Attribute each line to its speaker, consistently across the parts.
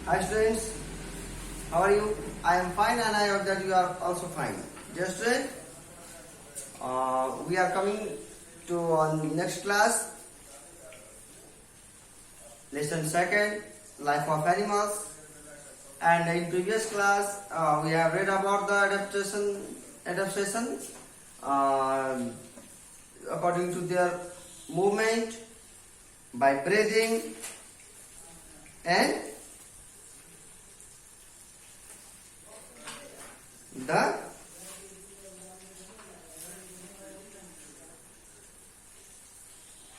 Speaker 1: Hi students, how are you? I am fine and I hope that you are also fine. Dear student, we are coming to our next class, lesson second, life of animals. And in previous class, we have read about the adaptation uh, according to their movement by breathing and the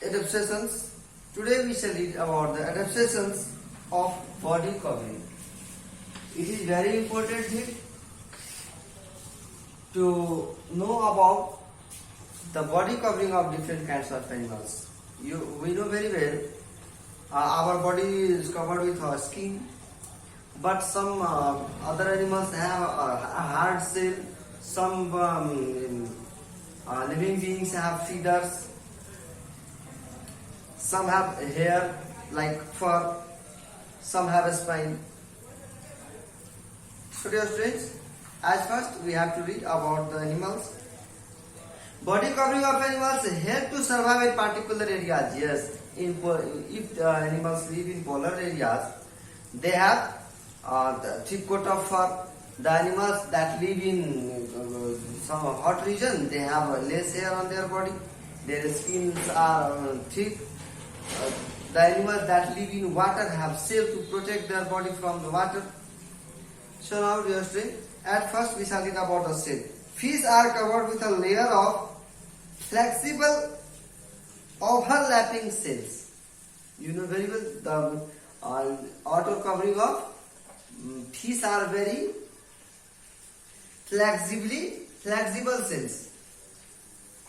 Speaker 1: adaptations. Today we shall read about the adaptations of body covering. It is very important thing to know about the body covering of different kinds of animals. We know very well our body is covered with our skin, but some other animals have a hard shell. Some living beings have feathers. Some have hair like fur. Some have a spine. So dear students, as first we have to read about the animals. Body covering of animals help to survive in particular areas. Yes, if the animals live in polar areas, they have the thick coat of fur. The animals that live in some hot region, they have less hair on their body. Their skins are thick. The animals that live in water have shell to protect their body from the water. So now dear students, at first we shall read about the shell. Fish are covered with a layer of flexible overlapping cells. You know very well the outer covering of fish are very flexible cells.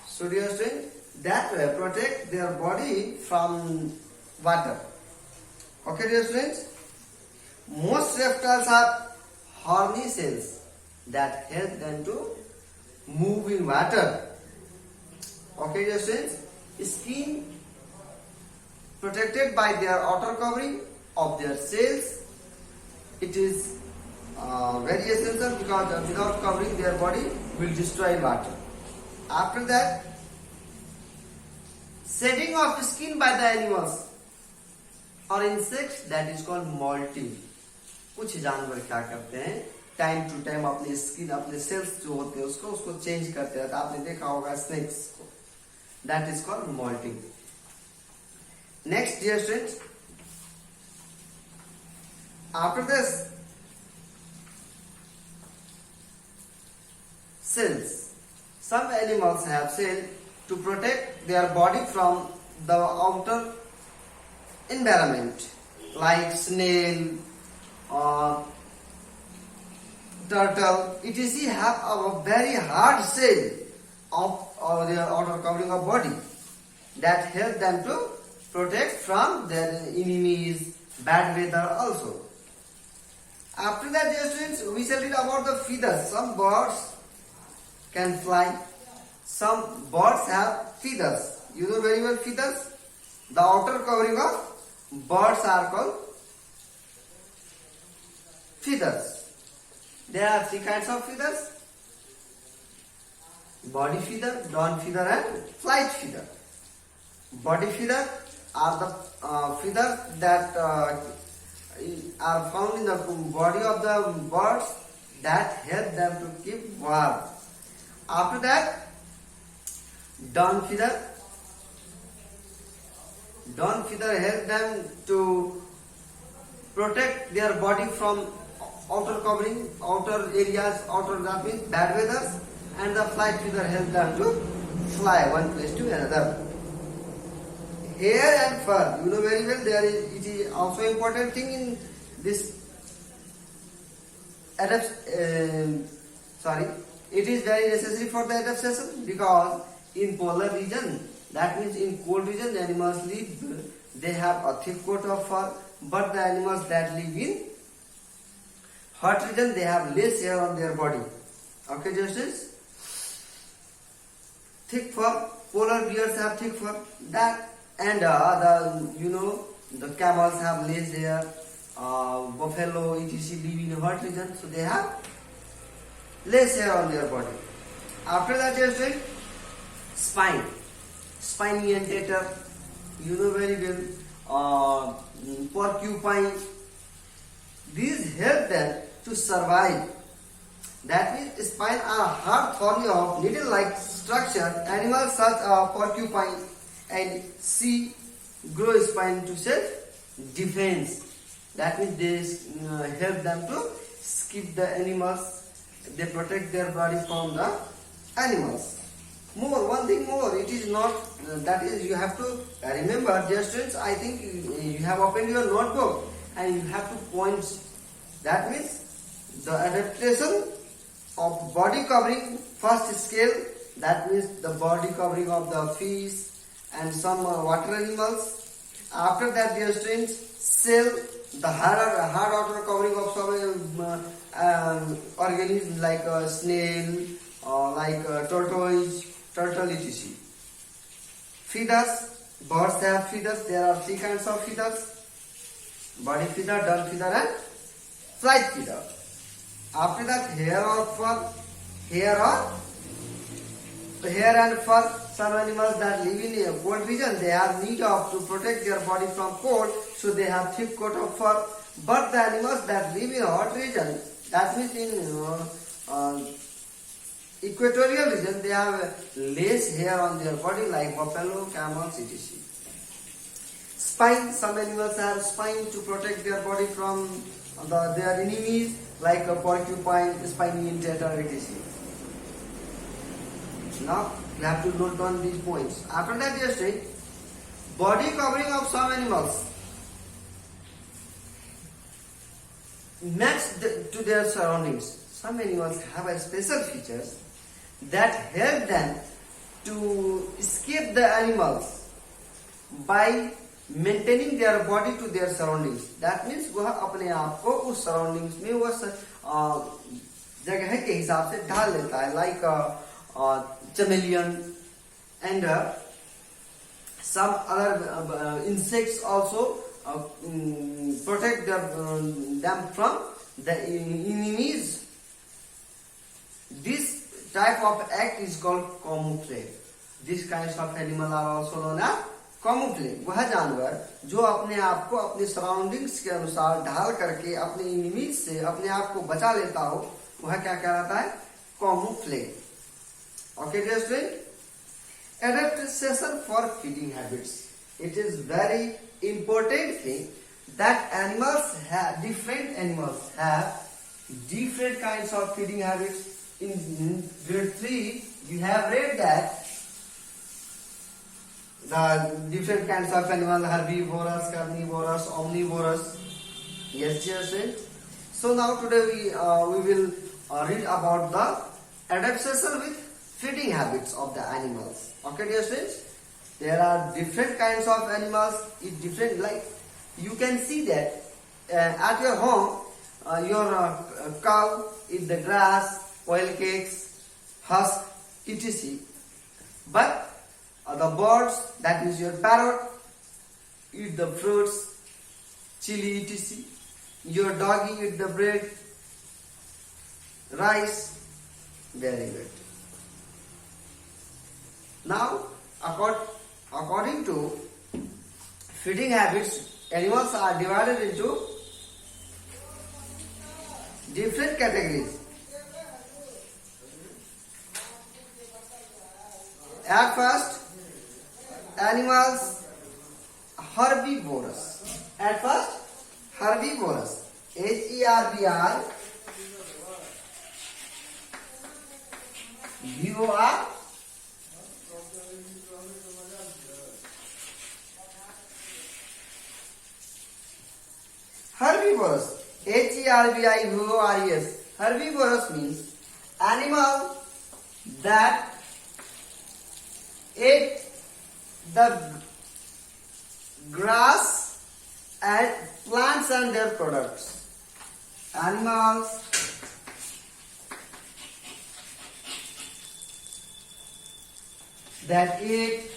Speaker 1: So dear students, that protect their body from water. Okay dear students, most reptiles have horny cells that help them to move in water. Okay dear students, skin protected by their outer covering of their cells. It is very essential because without covering their body will destroy water. After that, shedding of skin by the animals or insects, that is called molting. कुछ जानवर क्या करते हैं, time to time अपने skin अपने sales जो होते हैं उसको चेंज करते हैं. आपने देखा होगा स्नेक्स को. That is called moulting. Next dear students, after this cells, some animals have cells to protect their body from the outer environment, like snail or turtle, etc. have a very hard shell of their outer covering of body that help them to protect from their enemies, bad weather also. After that, dear students, we shall read about the feathers. Some birds can fly. Some birds have feathers. You know very well feathers. The outer covering of birds are called feathers. There are three kinds of feathers: body feather, dawn feather and flight feather. Body feather are the feathers that are found in the body of the birds that help them to keep warm. After that, dawn feather. Dawn feather help them to protect their body from outer covering, outer areas, that means bad weathers, and the flight feather help them to fly one place to another. Hair and fur, you know very well, it is also important thing in this it is very necessary for the adaptation because in polar region, that means in cold region, the animals live, they have a thick coat of fur, but the animals that live in hot region, they have less hair on their body. Okay, justice? Thick fur, polar bears have thick fur, that and the camels have less hair, buffalo, etc. live in hot region, so they have less hair on their body. After that, you have spine, spine-orientator, you know very well. Porcupine. These help them to survive. That means spine are hard thorny of needle-like structure. Animals such as porcupine and sea grow spine to self-defense. That means they help them to skip the animals. They protect their body from the animals. One thing more, it is not, that is you have to remember, dear students, I think you have opened your notebook and you have to point. That means the adaptation of body covering, first scale, that means the body covering of the fish and some water animals. After that, dear students, cell, the hard outer covering of some organisms like a snail, like tortoise, turtle, etc. Feathers, birds have feathers. There are three kinds of feathers: body feather, dull feather, and flight feather. After that, hair or fur, hair and fur. Some animals that live in a cold region, they have need of to protect their body from cold, so they have thick coat of fur. But the animals that live in a hot region, that means in equatorial region, they have less hair on their body, like buffalo, camels, etc. Spine, some animals have spine to protect their body from their enemies, like a porcupine, spine-orientator, etc. Now you have to note down these points. After that, you say body covering of some animals match to their surroundings. Some animals have a special features that help them to escape the animals by maintaining their body to their surroundings. That means वह अपने आप को उस surroundings में वह जगह के हिसाब से ढाल लेता है, like chameleon and some other insects also protect them from the enemies. This type of act is called camouflage. These kinds of animals are also known as camouflage. वह जानवर जो अपने आप को अपने सराउंडिंग्स के अनुसार ढाल करके अपने एनिमीज से अपने आप को बचा लेता हो, वह क्या कहलाता है? camouflage. Okay, dear student, adaptation for feeding habits. It is very important thing that different animals have different kinds of feeding habits. In grade 3, you have read that the different kinds of animals: herbivorous, carnivorous, omnivorous. Yes, dear student. So now today we will read about the adaptation with feeding habits of the animals. Okay, dear students, there are different kinds of animals. It different, like you can see that at your home, your cow eat the grass, oil cakes, husk, etc. But the birds, that is your parrot, eat the fruits, chili, etc. Your doggy eat the bread, rice. Very good. Now, according to feeding habits, animals are divided into different categories. At first, animals herbivorous. At first, herbivorous. Herbi. VOR. Herbivorous. HERBIVOROUS. Herbivorous means animal that ate the grass and plants and their products. Animals that eat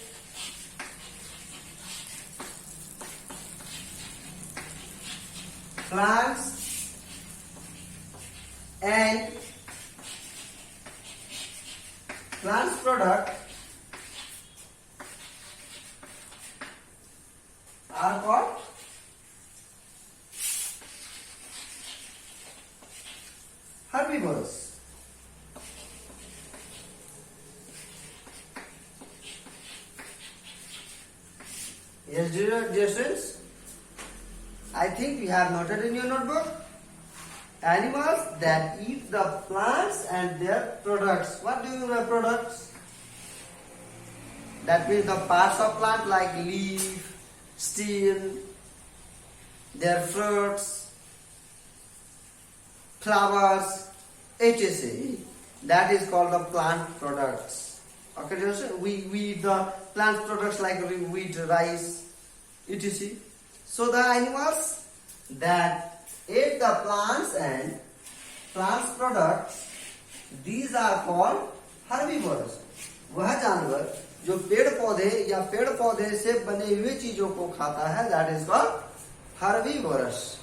Speaker 1: plants and plants product are called herbivores. Yes, dear students, I think you have noted in your notebook. Animals that eat the plants and their products. What do you mean by products? That means the parts of plant like leaf, stem, their fruits, flowers, etc. That is called the plant products. Okay, we eat the plant products like wheat, rice, etc. So the animals that ate the plants and plants products, these are called herbivores. वह जानवर जो पेड़ पौधे या पेड़ पौधे से बने हुए चीजों को खाता है, that is called herbivores.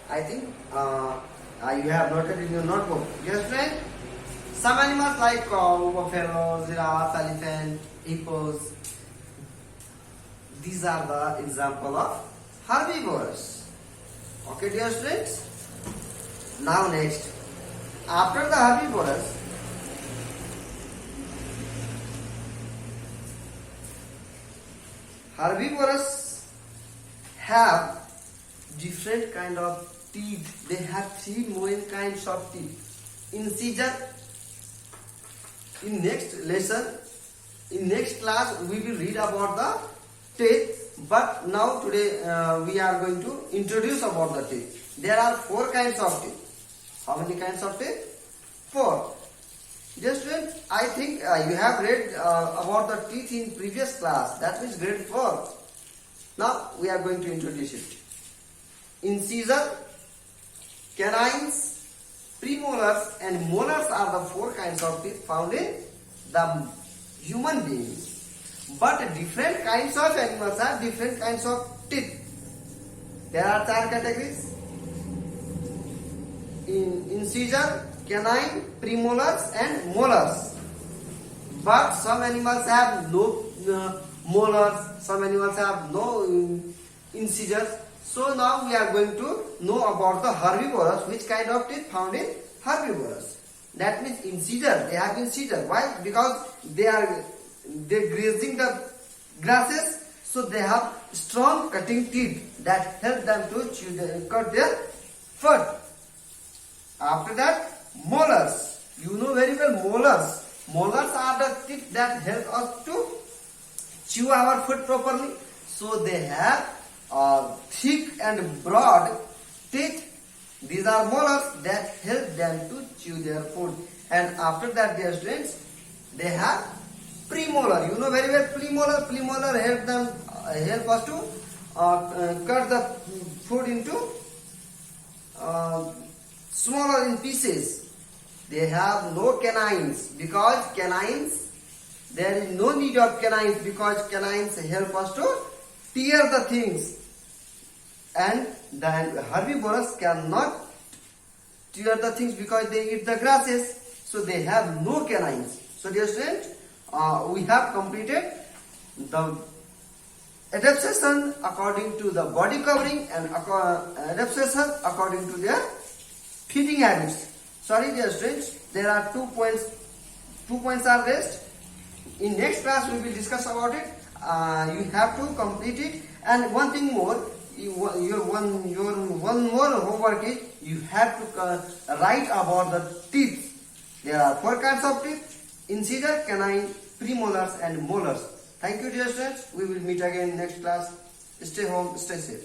Speaker 1: I think you have noted in your notebook. Yes, friend. Some animals like cow, buffalo, giraffe, elephant, hippos. These are the example of herbivores. Okay, dear students. Now next, after the herbivores, have different kind of teeth. They have three main kinds of teeth. Incisor. In next lesson, in next class, we will read about the teeth. But now today we are going to introduce about the teeth. There are four kinds of teeth. How many kinds of teeth? Four. Dear students, I think you have read about the teeth in previous class. That means grade 4. Now we are going to introduce it. Incisor, canines, premolars and molars are the four kinds of teeth found in the human beings. But different kinds of animals have different kinds of teeth. There are 4 categories. Incisor, canine, premolars and molars. But some animals have no molars, some animals have no incisors. So now we are going to know about the herbivores, which kind of teeth found in herbivores. That means incisor, they have incisor. Why? Because they're grazing the grasses, so they have strong cutting teeth that help them to cut their food. After that, molars. You know very well molars. Molars are the teeth that help us to chew our food properly. So they have thick and broad teeth. These are molars that help them to chew their food. And after that, dear students, they have premolar. You know very well premolar. Premolar help us to cut the food into smaller in pieces. They have no canines because canines, there is no need of canines because canines help us to tear the things. And the herbivores cannot tear the things because they eat the grasses. So they have no canines. So dear students, we have completed the adaptation according to the body covering and adaptation according to their feeding habits. Sorry dear students, there are 2 points. 2 points are raised. In next class we will discuss about it. You have to complete it. And one thing more, your one more homework is you have to write about the teeth. There are 4 kinds of teeth: incisor, canine, premolars and molars. Thank you dear students. We will meet again next class. Stay home, stay safe.